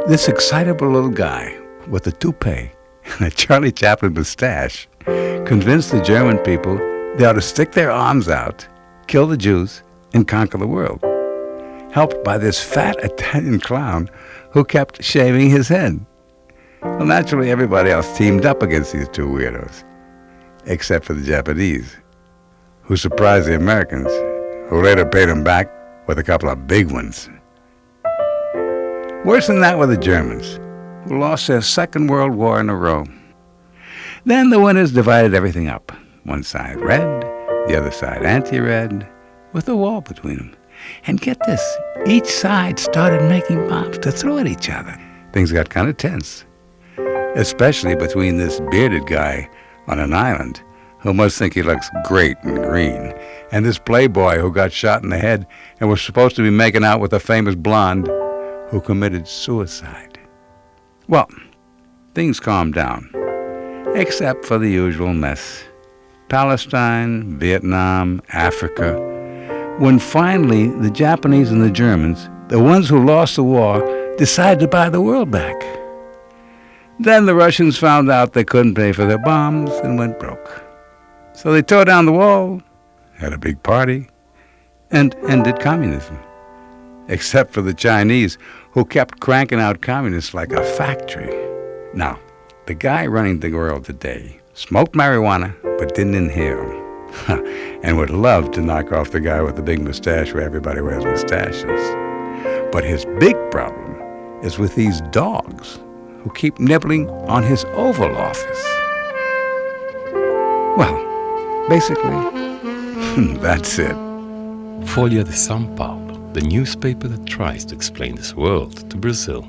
This excitable little guy with a toupee and a Charlie Chaplin mustache convinced the German people they ought to stick their arms out, kill the Jews, and conquer the world, helped by this fat Italian clown who kept shaving his head. Well, naturally, everybody else teamed up against these two weirdos, except for the Japanese, who surprised the Americans, who later paid them back with a couple of big ones. Worse than that were the Germans, who lost their Second World War in a row. Then the winners divided everything up. One side red, the other side anti-red, with a wall between them. And get this, each side started making bombs to throw at each other. Things got kind of tense, especially between this bearded guy on an island who must think he looks great in green, and this playboy who got shot in the head and was supposed to be making out with a famous blonde who committed suicide. Well, things calmed down, except for the usual mess. Palestine, Vietnam, Africa. When finally the Japanese and the Germans, the ones who lost the war, decided to buy the world back. Then the Russians found out they couldn't pay for their bombs and went broke. So they tore down the wall, had a big party, and ended communism. Except for the Chinese, who kept cranking out communists like a factory. Now, the guy running the world today smoked marijuana but didn't inhale, and would love to knock off the guy with the big mustache where everybody wears mustaches. But his big problem is with these dogs who keep nibbling on his Oval Office. Well, basically, that's it. Folha de São Paulo, the newspaper that tries to explain this world to Brazil.